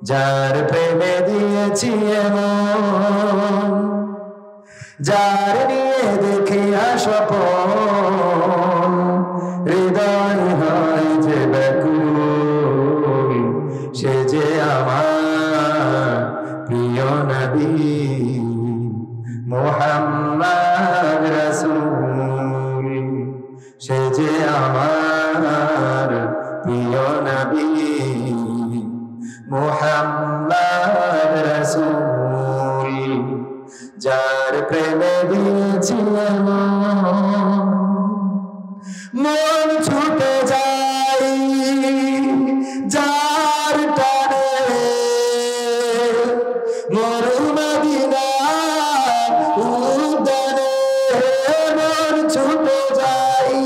যার প্রেমে দিয়েছি এমন, যার নিয়ে দেখি স্বপন, হৃদয় হয় যে ব্যাকুল, সে যে আমার প্রিয় নবী মুহাম্মদ রাসূল, সে যে আমার প্রিয় নবী মুহাম্মদ রাসূল, যার প্রেমে দিয়েছি মন ছুটে যায় যার টানে, মরু মদিনার উদ্যানে, মন ছুটে যায়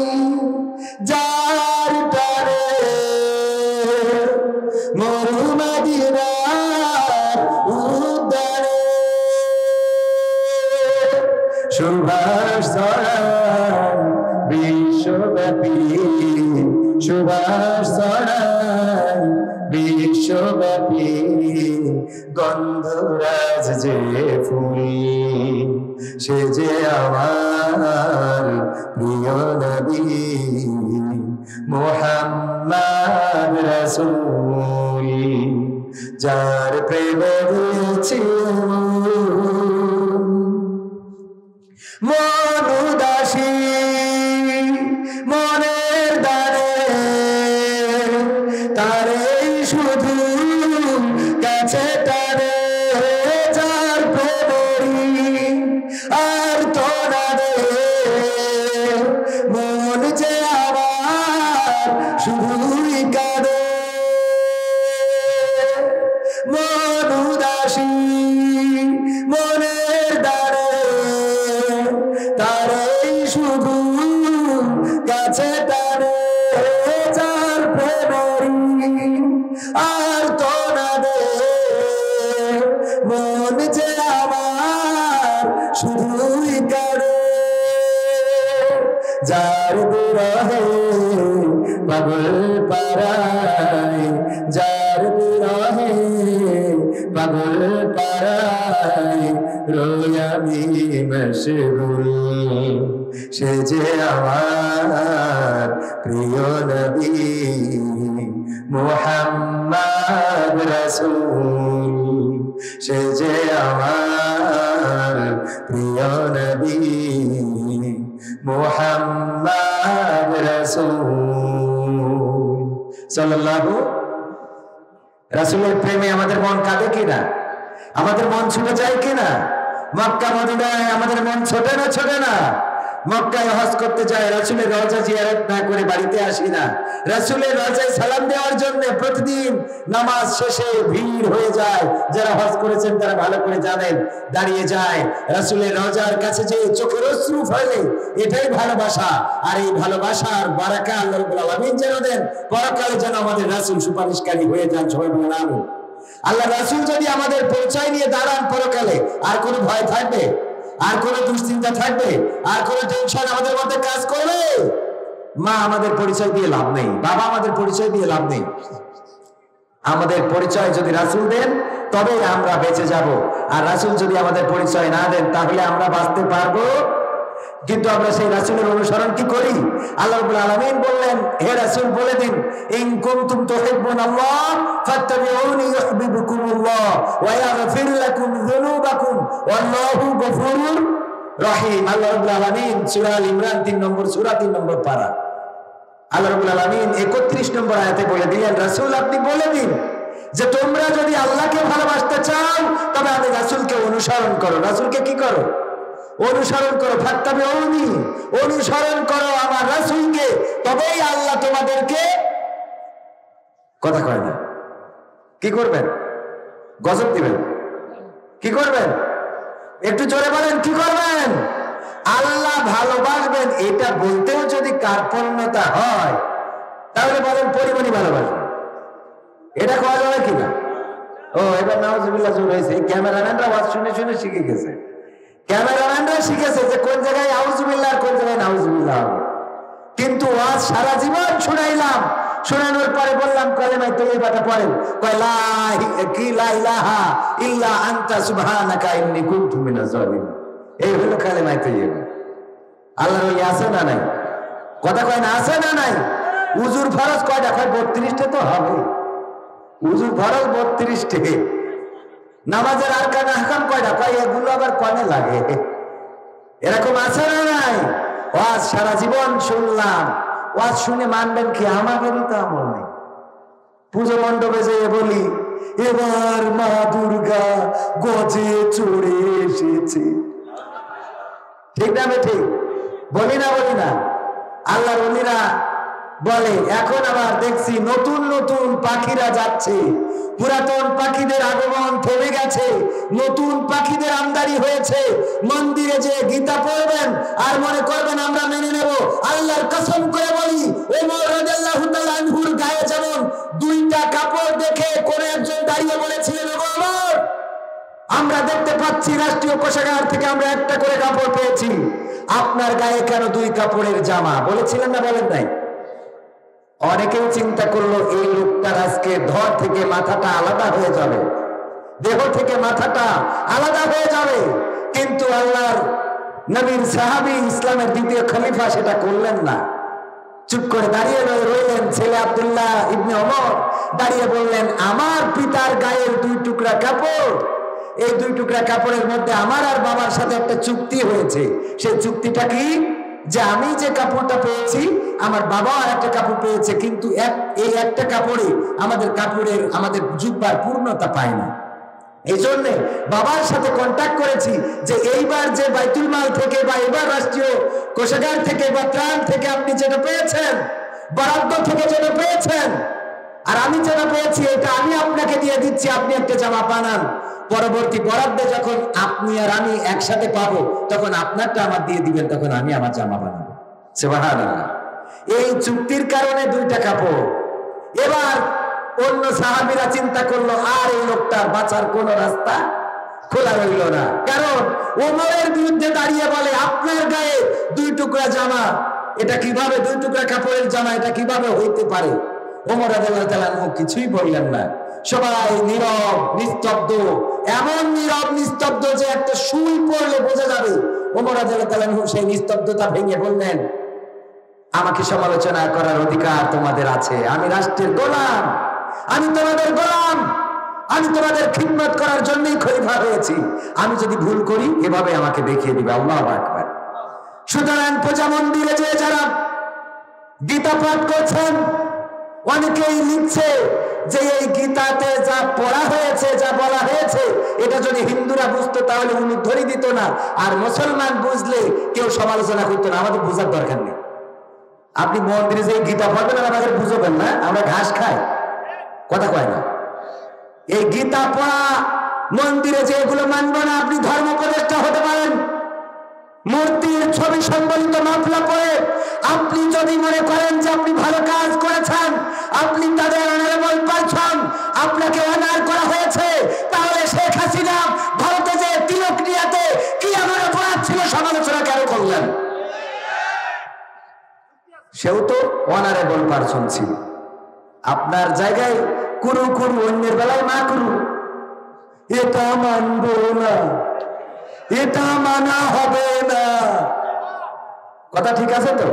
যার টানে, মরু মদিনার উদ্যানে, সুভাষ ছড়ায় বিশ্বব্যাপী, সুভাষ ছড়ায় বিশ্বব্যাপী, গন্ধরাজ যে ফুল, সে যে আমার প্রিয় নবী মুহাম্মদ রাসূল, যার প্রেমে দিয়েছি মন উদাসী মনের দ্বারে, তারে শুধু কাছে টানে, যার প্রেমেরই আর তো না দে, মন যে আমার শুধুই কাঁদে, মন উদাসী মনের দ্বারে, তারে শুধু কাছে টানে, যার প্রেমেরই আর তো না দে, মন যে আমার শুধুই কাঁদে, যার বিরহে পাগল পারায়, যার বিরহে পাগল পারায় রোই আমি মশগুল, সে যে আমার প্রিয় নবী মুহাম্মদ রাসূল, সে যে আমার প্রিয় নবী মুহাম্মদ রাসূল সাল্লাল্লাহু। রাসূলের প্রেমে আমাদের মন কাঁদে কিনা, আমাদের মন ছুটে যায় কিনা? মক্কা মদিনায় আমাদের মন ছোটে না, ছোটে না? মক্কায় হজ করতে যায়, রাসূলের রওজা জিয়ারত না করে বাড়িতে আসি না। রাসূলের রওজায় সালাম দেওয়ার জন্য প্রতিদিন নামাজ শেষে ভিড় হয়ে যায়। যারা হজ করেছেন তারা ভালো করে জানেন, দাঁড়িয়ে যায় রাসূলের রওজার কাছে, যে চোখের অশ্রু ফেলে, এটাই ভালোবাসা। আর এই ভালোবাসার বারাকা আল্লাহ রাব্বুল আলামিন যেন দেন, পরকালে যেন আমাদের রাসূল সুপারিশকারী হয়ে যান। সবাই বলেন আমিন। আল্লাহ রাসূল যদি আমাদের পরিচয় নিয়ে দাঁড়ান পরকালে, আর কোনো ভয় থাকবে? আর কোনো দুশ্চিন্তা থাকবে? আর কোনো টেনশন আমাদের মধ্যে কাজ করবে? মা আমাদের পরিচয় দিয়ে লাভ নেই, বাবা আমাদের পরিচয় দিয়ে লাভ নেই। আমাদের পরিচয় যদি রাসূল দেন তবে আমরা বেঁচে যাব, আর রাসূল যদি আমাদের পরিচয় না দেন তাহলে আমরা বাঁচতে পারবো? কিন্তু আমরা সেই রাসূলের অনুসরণ কি করি? আল্লাহ রাব্বুল আলামিন বললেন, হে রাসূল বলে দিন, ইন কুনতুম তুহিব্বুনাল্লাহ ফাত্তাবিউনি ইউহিব্বুকুমুল্লাহ ওয়া ইয়াগফির লাকুম যুনুবাকুম ওয়াল্লাহু গফুরুর রহিম। আল্লাহ রাব্বুল আলামিন সূরা আল ইমরান 3 নম্বর সূরা 3 নম্বর পারা, আল্লাহ রাব্বুল আলামিন 31 নম্বর আয়াতে বলে দিলেন, রাসূল আপনি বলে দিন যে তোমরা যদি আল্লাহকে ভালোবাসতে চাও তবে আমি রাসূলকে অনুসরণ করো। রাসূলকে কি করো? অনুসরণ করো। ফাত্তাবিউনি, অনুসরণ করো আমার রাসূলকে, তবেই আল্লাহ তোমাদেরকে, কথা কয় না, কি করবেন? গজব দিবেন। কি করবেন? একটু জোরে বলেন, কি করবেন? আল্লাহ ভালোবাসবেন, এটা বলতেও যদি কার্পণ্যতা হয় তাহলে বলেন পরিমাণই ভালোবাসবেন। এটা করা যাবে কিনা? ও এবার নাউজুবিল্লাহ জোর হয়েছে। ক্যামেরাম্যানরা ওয়াজ শুনে শুনে শিখে গেছে। ক্যামেরাম্যানরা শিখেছে যে কোন জায়গায় আউযুবিল্লাহ আর কোন জায়গায় নাউজুবিল্লাহ হবে। কিন্তু ওয়াজ সারা জীবন শুনাইলাম, শোনানোর পরে বললাম কালেমা তৈয়বাটা পড়েন, কয় লা ইলাহা ইল্লা আনতা সুবহানাকা ইন্নী কুনতু মিনাজ জালিমিন। এই হলো কালেমা তৈয়বা। আল্লাহর ওলি আছে না নাই? কথা কয় না, আছে না নাই? উজুর ফরজ কয়টা? কয় 32টা তো হবে। উজুর ফরজ 32টে। নামাজের আরকান আহকাম কয়টা? কয় এগুলো আবার কনে লাগে। এরকম আছে না নাই? ওয়াজ সারা জীবন শুনলাম, ওয়াজ শুনে মানবেন কি? আমাদেরই তো আমল নেই। পুজো মণ্ডপে যেয়ে বলি এবার মা দুর্গা গজে চড়ে এসেছে, ঠিক না ঠিক? বলি না বলি না? আল্লাহর ওলিরা বলে এখন আবার দেখছি নতুন নতুন পাখিরা যাচ্ছে, পুরাতন পাখিদের আগমন থেমে গেছে, নতুন পাখিদের আমদানি হয়েছে। মন্দিরে যে গীতা পড়বেন আর মনে করবেন আমরা মেনে নেব। আল্লাহর কসম করে বলি, ওমর রাদিয়াল্লাহু তাআলা আনহুর গায়ে যেমন 2টা কাপড় দেখে কোন একজন দাঁড়িয়ে বলেছিলেন, ওমর আমরা দেখতে পাচ্ছি রাষ্ট্রীয় কোষাগার থেকে আমরা একটা করে কাপড় পেয়েছি, আপনার গায়ে কেন 2 কাপড়ের জামা? বলেছিলেন না বলেন নাই? অনেকেই চিন্তা করলো এই লোকটার আজকে ধর থেকে মাথাটা আলাদা হয়ে যাবে, দেহ থেকে মাথাটা আলাদা হয়ে যাবে। কিন্তু আল্লাহর নবীর সাহাবী ইসলামের 2য় খলিফা সেটা করলেন না, চুপ করে দাঁড়িয়ে রইলেন। ছেলে আব্দুল্লাহ ইবনে ওমর দাঁড়িয়ে বললেন, আমার পিতার গায়ের 2 টুকরা কাপড়, এই 2 টুকরা কাপড়ের মধ্যে আমার আর বাবার সাথে একটা চুক্তি হয়েছে। সেই চুক্তিটা কি? যে আমি যে কাপড়টা পেয়েছি আমার বাবাও আর একটা কাপড় পেয়েছে, কিন্তু এই একটা কাপড়ে আমাদের জুব্বার পূর্ণতা পায় না। এই জন্যে বাবার সাথে কন্ট্যাক্ট করেছি যে এইবার যে বাইতুল মাল থেকে বা এবার রাষ্ট্রীয় কোষাগার থেকে বা ত্রাণ থেকে আপনি যেটা পেয়েছেন, বরাদ্দ থেকে যেটা পেয়েছেন, আর আমি যেটা পেয়েছি এটা আমি আপনাকে দিয়ে দিচ্ছি, আপনি একটা জামা বানান। পরবর্তী বরাদ্দে যখন আপনি আর আমি একসাথে পাবো তখন আপনারটা আমার দিয়ে দিবেন, তখন আমি আমার জামা বানাবো। সুবহানাল্লাহ। এই চুক্তির কারণে 2টা কাপড়। এবার অন্য সাহাবীরা চিন্তা করলো আর এই লোকটার বাঁচার কোন রাস্তা খোলা রইল না, কারণ ওমরের বিরুদ্ধে দাঁড়িয়ে বলে আপনার গায়ে 2 টুকরা জামা, এটা কিভাবে 2 টুকরা কাপড়ের জামা, এটা কিভাবে হইতে পারে? ওমর রাদিয়াল্লাহু তাআলা কিছুই বললেন না, সবাই নীরব নিস্তব্ধ, এমন নীরব নিস্তব্ধ যে একটা সুই পড়লে বোঝা যাবে। ওমর রাদিয়াল্লাহু তাআলা সেই নিস্তব্ধতা ভেঙে বললেন, আমাকে সমালোচনা করার অধিকার তোমাদের আছে, আমি রাষ্ট্রের গোলাম, আমি তোমাদের গোলাম, আমি তোমাদের খিদমত করার জন্যই খলিফা হয়েছি, আমি যদি ভুল করি এভাবে আমাকে দেখিয়ে দিবে। আল্লাহু আকবার। সুতরাং পূজা মন্দিরে যে যারা গীতা পাঠ করছেন অনেকেই লিখছে যে এই গীতাতে যা পড়া হয়েছে, যা বলা হয়েছে, এটা যদি হিন্দুরা বুঝতো তাহলে উলুধ্বনি দিত না, আর মুসলমান বুঝলে কেউ সমালোচনা করতো না। আমাদের বুঝার দরকার নেই। আপনি মন্দিরে যে গীতা পড়বেন আর আমাদের বুঝবেন না, আমরা ঘাস খাই, কথা কয় না। এই গীতা পড়া মন্দিরে যে এগুলো মানবো না, আপনি ধর্ম উপদেষ্টা হতে পারেন, মূর্তির ছবি সম্বলিত মাফলা পরে আপনি যদি মনে করেন যে আপনি ভালো কাজ করেছেন, আপনি তাদের অনারেবল পারসন, আপনাকে অনার করা হয়েছে, তাহলে শেখ হাসিনা ভারতে যে তিলক নিয়াতে কি আমার অপরাধ ছিল, সমালোচনা কেন করলেন? সেও তো অনারেবল পারসন ছিল। আপনার জায়গায় কুরু কুরু, অন্যের বেলায় মা কুরু, এটা মানবো না, এটা মানা হবে না। কথা ঠিক আছে তো?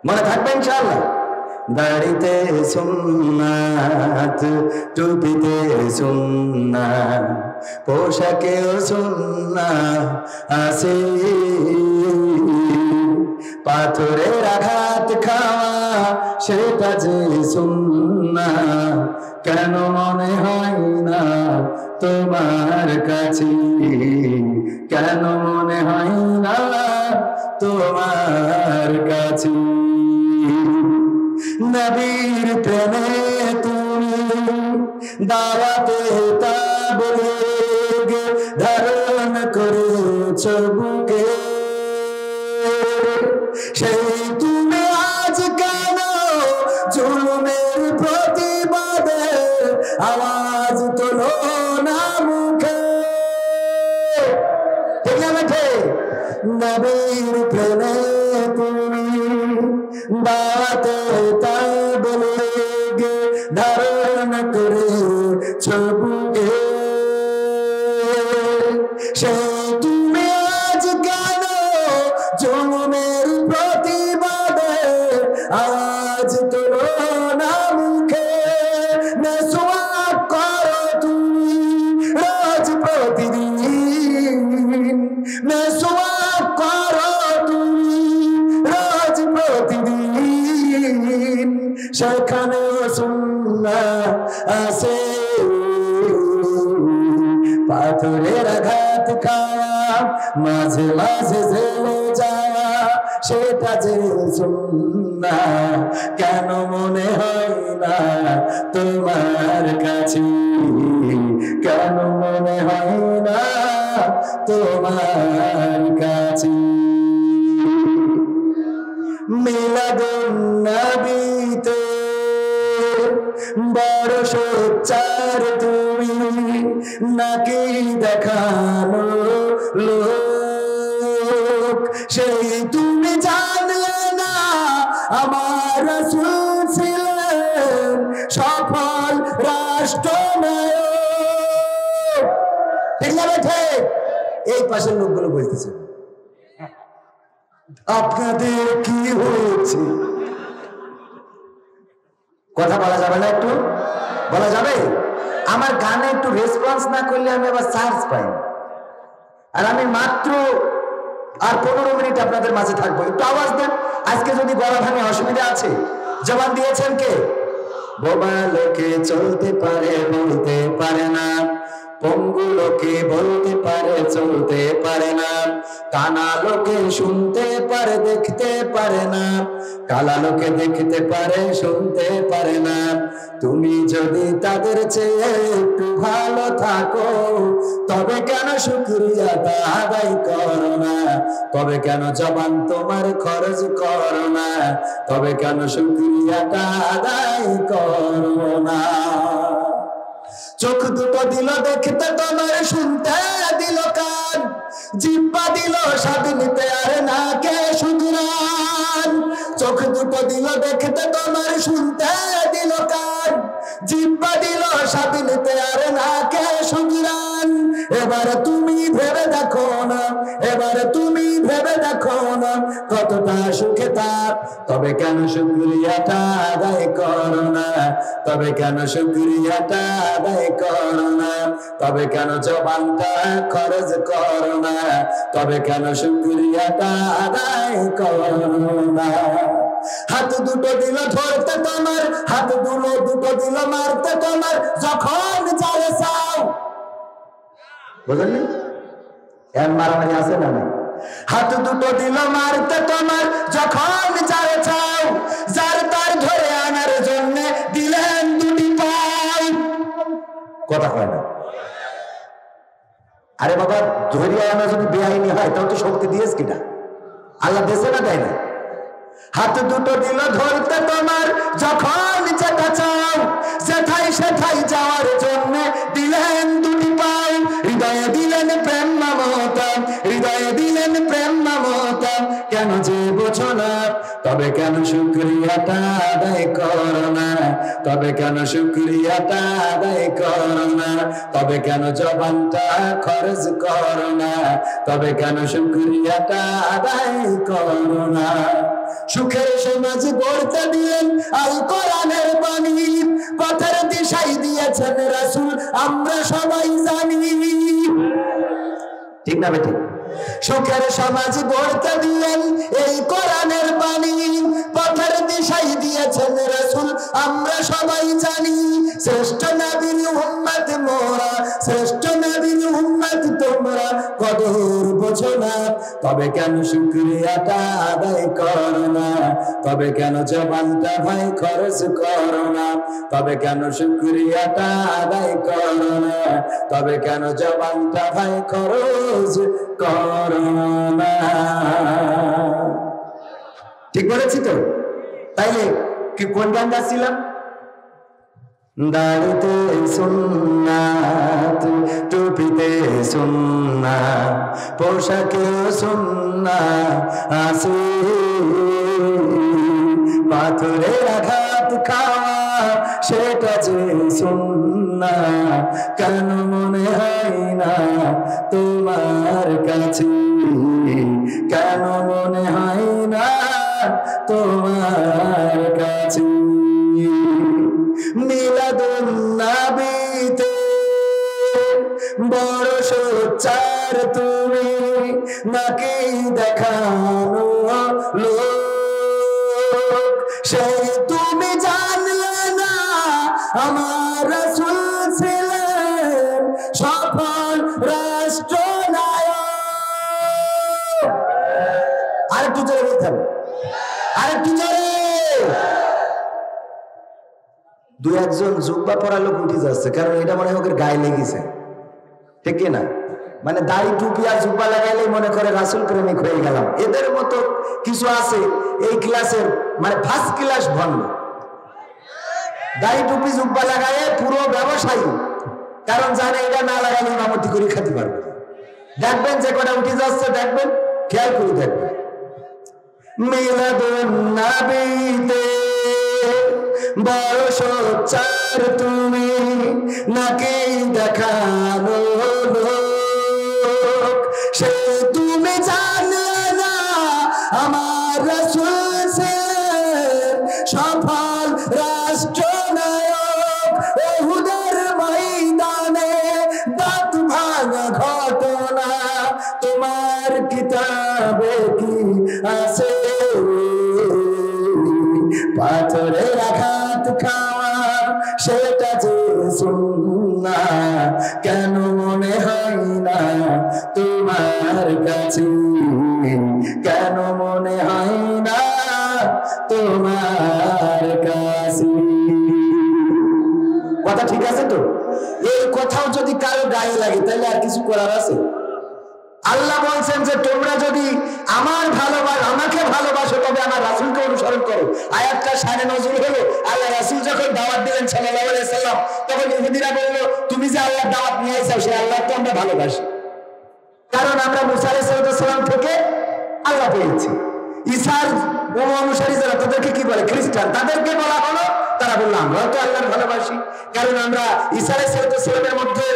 মনে থাকবে ইনশাআল্লাহ। দাড়িতে সুন্নাত, টুপিতে সুন্নাত, পোশাকেও সুন্নাত আছে, পাথরের আঘাত খাওয়া সেটা যে সুন্নাত, কেন মনে হয় না তোমার কাছে, কেন মনে হয় না তোমার কাছে? নবীর প্রেমে তুমি দাওয়াতে তাবলীগ ধারণ করেছ বুকে, সেই তুমি আজ কেন জুলুমের প্রতিবাদে আওয়াজ তোলো না মুখে? ঠিক না বেঠে? নবীর প্রেমে তুমি দাওয়াতে তাবলীগ ছবুকে সে তুমি আজ কেন জন্মের প্রতিবাদে আজ তোলো না মুখে মেসওয়াক করো তুমি রোজ প্রতিদিন মেসওয়াক করো তুমি রোজ প্রতিদিন সেখানে সুন্নাহ আছে পাথরের আঘাত খাওয়া মাঝে মাঝে জেলে যাওয়া সেটা যে সুন্নাহ কেন মনে হয় না তোমার কাছে কেন মনে হয় না তোমার কাছে মিলাদুন নবীতে বড় সোচ্চার তুমি নাকি দেখানো লোক সেই তুমি জানলে না আমার রাসূল ছিলেন সফল রাষ্ট্রনায়ক। ঠিক না ঠিক? এই পাশের লোকগুলো বলতেছে আপনাদের কি হয়েছে? কথা বলা যাবে না? একটু বলা যাবে? আমার গানে একটু রেসপন্স না করলে আমি আবার চার্জ পাই না। আর আমি মাত্র আর 15 মিনিট আপনাদের মাঝে থাকবো, একটু আওয়াজ দেন। আজকে যদি গলা ভাঙে অসুবিধা আছে? জবান দিয়েছেন কে? বোবা লোকে চলতে পারে বলতে পারে না, পঙ্গু লোকে বলতে পারে চলতে পারে না, কানা লোকে শুনতে পারে দেখতে পারে না, কালা লোকে দেখতে পারে শুনতে পারে না। তুমি যদি তাদের চেয়ে একটু ভালো থাকো তবে কেন শুকরিয়াটা আদায় করো না? তবে কেন জবান তোমার খরচ করো না? তবে কেন শুকরিয়াটা আদায় করো না? চোখ দুটো দিল দেখতে তোমার, শুনতে দিল কান, জিহ্বা দিল স্বাদ নিতে আর না কে শুকরান। চোখ দুটো দিল দেখতে তোমার, শুনতে দিল কান, জিহ্বা দিল স্বাদ নিতে আর না কে শুকরান। এবারে তুমি ভেবে দেখো না, এবারে তুমি ভেবে দেখো না কতটা সুখে তার। তবে কেন শুকরিয়াটা আদায় করো না? তবে কেন শুকরিয়াটা আদায় করো না? তবে কেন জবানটা খরচ করো না? তবে কেন শুকরিয়াটা আদায় করো না? হাত দুটো দিল ধরতে তোমার, হাত দুটো দিল মারতে তোমার, যখন যারে চাও। বুঝলেন? এর মারামারি আছে না? হাত দুটো দিল মারতে তোমার, যখন যারে চাও, যার তার ধরে আনার জন্য দিলেন দুটি পাও। কথা হয় না? আরে বাবা, ধরিয়া আনা যদি বেআইনি হয় তাও তো শক্তি দিয়েছ কিনা? আল্লাহ দেশে না দেয় না? হাত দুটো দিল ধরতে তোমার, যখন যেটা চাও, সেটাই সেটাই যাওয়ার জন্য দিলেন দুটি পাও। হৃদয়ে দিলেন প্রেম মমতা, হৃদয়ে দিলেন প্রেম মমতা, কেন যে বোঝো না? তবে কেন শুকরিয়াটা আদায় করো না? তবে কেন শুকরিয়াটা আদায় করো না? তবে কেন জবানটা খরচ করো না? তবে কেন শুকরিয়াটা আদায় করো না? সুখের সমাজ গড়তে দিলেন আল কোরআনের বাণী, পথের দিশাই দিয়েছেন রাসূল আমরা সবাই জানি। ঠিক না বেঠিক? সুখের সমাজ গড়তে দিলেন এই কোরআনের বাণী, পথের দিশাই দিয়েছেন রাসূল আমরা সবাই জানি। শ্রেষ্ঠ নবীর উম্মত মোরা, শ্রেষ্ঠ নবীর উম্মত তোমরা, কদর বোঝো না? তবে কেন শুকরিয়াটা আদায় করো না? তবে কেন জবানটা ভাই খরচ করো না? তবে কেন শুকরিয়াটা আদায় করো না? তবে কেন জবানটা ভাই খরচ করো না? ঠিক বলেছি তো? তাইলে কি কোন গান গাচ্ছিলাম? দাড়িতে সুন্নাত, টুপিতে সুন্নাত, পোশাকে সুন্নাত আছে, পাথরের আঘাত খাওয়া সেটা যে সুন্নাত। না কেন মনে হয় না তোমার কাছে কেন মনে হয় না তোমার কাছে মিলাদুন নবীতে বড় সোচ্চার তুমি নাকি দেখানো লোক সেই তুমি জানলে না আমার রাসূল ছিলেন সফল রাষ্ট্রনায়ক। আরেকটু জোরে বলতে হবে, আরেকটু জোরে। দুই একজন জুব্বা পরা লোক উঠে যাচ্ছে, কারণ এটা মনে হয় ওদের গায়ে লেগেছে, ঠিক না? মানে দাড়ি টুপি আর জুব্বা লাগাইলেই মনে করে রাসূল প্রেমিক হয়ে গেলাম। এদের মতো কিছু আছে এই ক্লাসের, মানে ফার্স্ট ক্লাস ভণ্ড। দাড়ি টুপি জুব্বা লাগায় পুরো ব্যবসায়ী, কারণ জানে এটা না লাগালে ইমামতি করে খেতে পারবে। দেখবেন যে কটা উঠে যাচ্ছে, দেখবেন, খেয়াল করে দেখবেন। মিলাদুন নবীতে বড় সোচ্চার তুমি নাকি দেখানো লোক সে তুমি জানলে না আমার রাসূল ছিলেন সফল রাষ্ট্রনায়ক। উহুদের ময়দানে দাঁত ভাঙা ঘটনা তোমার কিতাবে কি আছে? পাথরের আঘাত খাওয়া সেটা যে সুন্নাহ কেন মনে হয় না তোমার কাছে কেন মনে হয় না তোমার কাছে? কথা ঠিক আছে তো? এই কথাও যদি কারো গায়ে লাগে তাহলে আর কিছু করার আছে? আল্লাহ বলছেন যে তোমরা যদি আমাকে ভালোবাসো তবে আমার রাসূলকে অনুসরণ করো। আয়াতটা শানে নজরুল হলো, আল্লাহ রাসূল যখন দাওয়াত দিলেন সাল্লাল্লাহু আলাইহি সাল্লাম, তখন ইহুদিরা বলল তুমি যে আল্লাহর দাওয়াত নিয়ে এসেছো সেই আল্লাহকে আমরা ভালোবাসি, কারণ আমরা মুসা আলাইহিস সালাম থেকে আল্লাহ পেয়েছি। ঈসার অনুসারী যারা তাদেরকে কি বলে খ্রিস্টান, তাদেরকে বলা হলো, তারা বললো আমরাও তো আল্লাহর ভালোবাসি, কারণ আমরা ঈসা আলাইহিস সালামের মধ্যে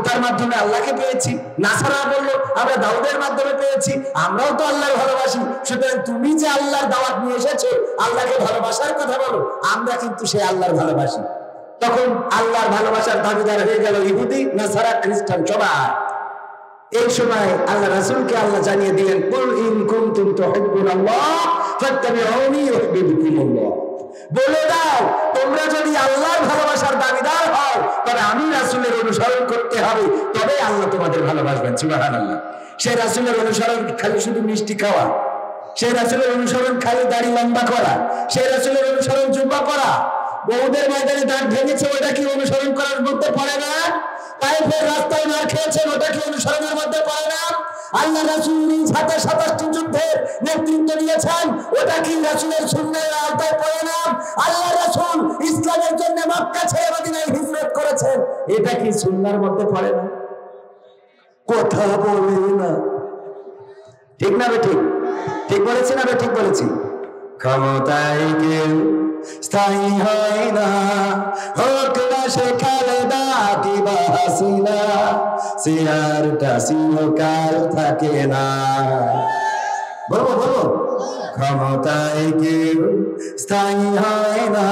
তার মাধ্যমে আল্লাহকে পেয়েছি। নাসারা বললো আমরা দাউদের মাধ্যমে পেয়েছি, আমরাও তো আল্লাহর ভালোবাসি। সুতরাং তুমি যে আল্লাহর দাওয়াত নিয়ে এসেছো, আল্লাহকে ভালোবাসার কথা বলো, আমরা কিন্তু সেই আল্লাহর ভালোবাসি। তখন আল্লাহর ভালোবাসার দাবিদার হয়ে গেল ইহুদি, নাসারা, খ্রিস্টান সবাই। এই সময় আল্লাহ রাসূলকে আল্লাহ জানিয়ে দিলেন কুল ইন কুনতুম তুহিব্বুনাল্লাহ ফাত্তাবিউনি ইউহিব্বুকুমুল্লাহ। বলে দাও তোমরা যদি আল্লাহর ভালোবাসার দাবিদার হও তবে আমি রাসূলের অনুসরণ করতে হবে, তবে আল্লাহ তোমাদের ভালোবাসবেন। সুবহানাল্লাহ। সেই রাসূলের অনুসরণ খালি শুধু মিষ্টি খাওয়া, সেই রাসূলের অনুসরণ খালি দাড়ি লম্বা করা, সেই রাসূলের অনুসরণ জুব্বা পরা, বহুদের ময়দানে দাঁত ভেঙেছে, ওটা কি অনুসরণ করার মধ্যে পড়ে না? তাইফের রাস্তায় মার খেয়েছেন, ওটা কি অনুসরণের মধ্যে পড়ে না? আল্লাহ রাসূল নিজ হাতে 27টি যুদ্ধের নেতৃত্ব নিয়েছেন, ওটা কি রাসূলের সুন্নাহের আওতায় পড়ে না? আল্লাহ রাসূল ইসলামের জন্য মক্কা ছেড়ে মদিনায় হিজরত করেছেন, এটা কি সুন্নাহর মধ্যে পড়ে না? কথা বলে না, ঠিক না? ঠিক ঠিক বলেছি না? ঠিক বলেছি। ক্ষমতায় কেউ স্থায়ী হয় না, হোক না সে খালেদা কিংবা হাসিনা, চেয়ারটা চিরকাল থাকে না। বলবো বলবো, ক্ষমতায় কেউ স্থায়ী হয় না,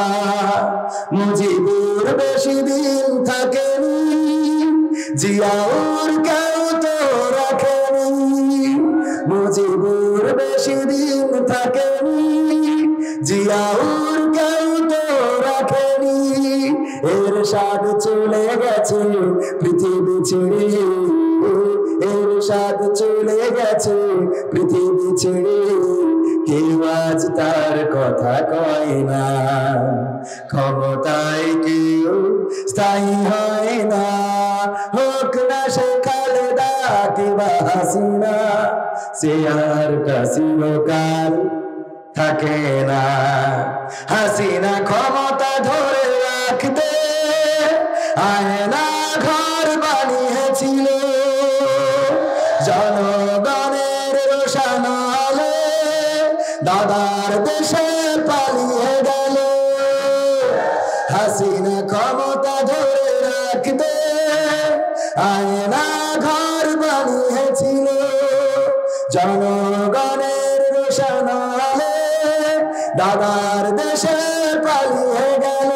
মুজিবুর বেশি দিন থাকেনি, জিয়াউর কেউ তো রাখেনি, মুজিবুর বেশি দিন থাকেনি, জিয়াউর কেউ তো রাখেনি, এরশাদ চলে গেছে পৃথিবী ছেড়ে, এরশাদ চলে গেছে পৃথিবী ছেড়ে, কেউ আজ তার কথা কয় না। ক্ষমতায় কেউ স্থায়ী হয় না, হোক না সে খালেদা কিংবা হাসিনা, চেয়ারটা চিরকাল থাকে না। হাসিনা ক্ষমতা ধরে রাখতে আয়না ঘর বানিয়েছিল, জনগণের রোশন আলো দাদার দেশে পালিয়ে গেল। হাসিনা ক্ষমতা ধরে মাটিতে আয়না ঘর বানিয়েছিল, জনগণের রোশনালে দাদার দেশে পালিয়ে গেল।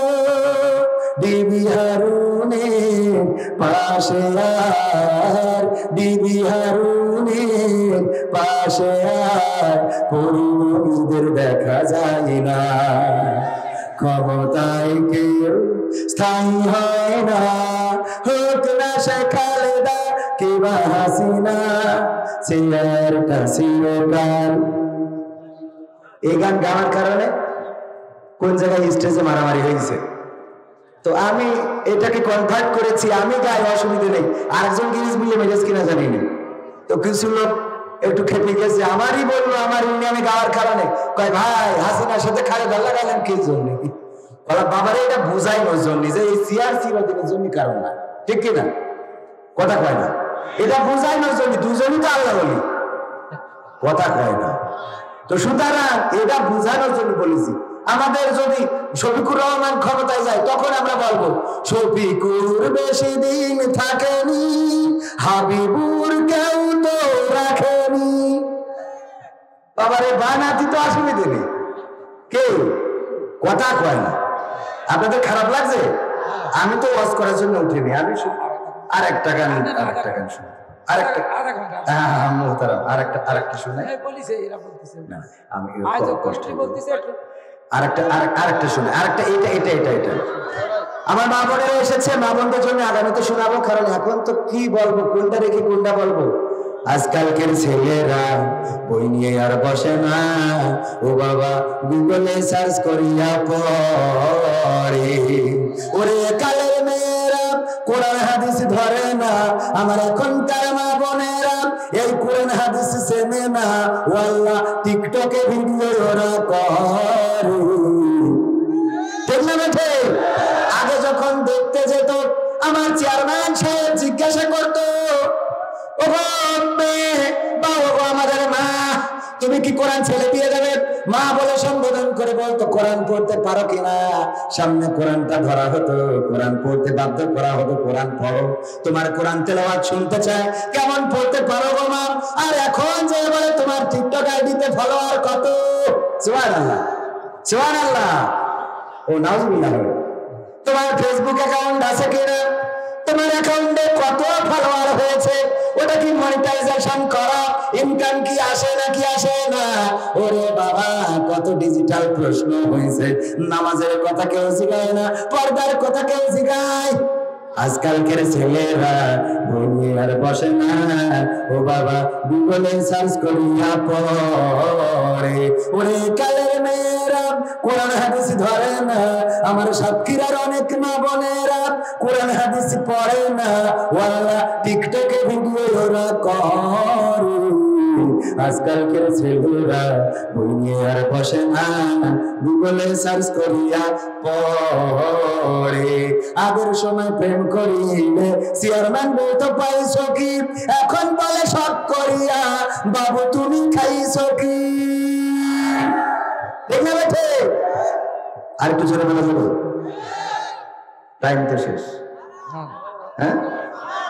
ডিবি হারুনের পাশে আর, ডিবি হারুনের পাশে আর পরিণীদের দেখা যায় না। ক্ষমতায় কেউ স্থায়ী হয় না, হোক না সে খালেদা কিংবা হাসিনা, চেয়ারটা চিরকাল। এই গান গাওয়ার কারণে কোন জায়গায় স্টেজে মারামারি হয়েছে, তো আমি এটাকে কনভার্ট করেছি, আমি গাই, অসুবিধা নেই। আরেকজন গিরিজ মিলে মেরেজ কিনা জানি না, তো কিছু লোক একটু খেপে গেছে, আমারই বললো আমার ইউনিয়নে গাওয়ার কারণে। কয় ভাই হাসিনার সাথে খালেদা লাগালেন কি জন্য? বলা বাবারে এটা বোঝাইনোর জন্য যে এই চেয়ার চিরদিনের জন্য কারণ না, ঠিক কিনা? কথা কয় না, এটা বোঝাইনোর জন্য, দুজনই তো আল্লাহ বলি, কথা কয় না। তো সুতরাং এটা বোঝানোর জন্য বলেছি, আমাদের যদি শফিকুর রহমান ক্ষমতায় যায় তখন আমরা বলবো শফিকুর বেশি দিন থাকেনি, হাবিবুর কেউ তো রাখেনি। বাবারে বানাতি তো অসুবিধে নেই, কেউ কথা কয় না। আপনাদের খারাপ লাগছে? আমি তো ওয়াজ করার জন্য উঠিনি, আমি আরেকটা গান, আরেকটা গান শুনি, আরেকটা আরেকটা শুনে আমি আরেকটা শুনে, আরেকটা এটা এটা এটা এটা আমার মা বোনেরা এসেছে, মা বোনদের জন্য আগামীতে শোনাবো, কারণ এখন তো কি বলবো, কোনটা রেখে কোনটা বলবো। আজকালকের ছেলেরা বই নিয়ে আর বসে না, ও বাবা গুগলে সার্চ করিয়া পড়ে। ওরে কালের মেয়েরা কোরআন হাদিস ধরে না, আমার এখনকার মা বোনেরা এই কোরআন হাদিস চেনে না, ওয়াল্লাহ টিকটকে ভিডিও ওরা করে। ঠিক না বেঠে? আগে যখন দেখতে যেত আমার চেয়ারম্যান সাহেব জিজ্ঞাসা করতো, ও আমাদের মা তুমি কি কোরআন ছেলে দিয়ে দেবে? মা বলে সম্বোধন করে বলতো কোরআন পড়তে পারো কিনা। সামনে কোরআনটা ধরা হতো, কোরআন পড়তে বাধ্য করা হতো, কোরআন পড়ো, তোমার কোরআন তেলাওয়াত শুনতে চায়, কেমন পড়তে পারো গো মা? আর এখন যে বলে তোমার টিকটক আইডিতে ফলোয়ার কত? সুবহানাল্লাহ সুবহানাল্লাহ, ও নাউজুবিল্লাহ। তোমার ফেসবুক অ্যাকাউন্ট আছে কিনা? তোমার অ্যাকাউন্টে কত ফলোয়ার হয়েছে? ওটা কি মনিটাইজেশন করা? ইনকাম কি আসে নাকি আসে না? ওরে বাবা কত ডিজিটাল প্রশ্ন হয়েছে। নামাজের কথা কেউ শিখায় না, পর্দার কথা কেউ শিখায়। আজকালকের ছেলেরা বই আর বসে না, ও বাবা গুগলে সার্চ করিয়া পড়ে। ওরে কালের মেয়েরা কোরআন হাদিস ধরে না, আমার সাতক্ষীরার অনেক মা বোনেরা কোরআন হাদিস পড়ে না, ওয়াল্লাহ টিকটকে ভিডিও ওরা করে। আজকালকের ছেলেরা বই নিয়ে আর বসে না, গুগলে সার্চ করিয়া পড়ে। আগের সময় প্রেম করিলে চেয়ারম্যান বলতো পাইছো কি, এখন বলে সব করিয়া বাবু তুমি খাইছো কি? দেখলে বেঠে? আর একটু ছেলে বলা যাবে, টাইম তো শেষ। হ্যাঁ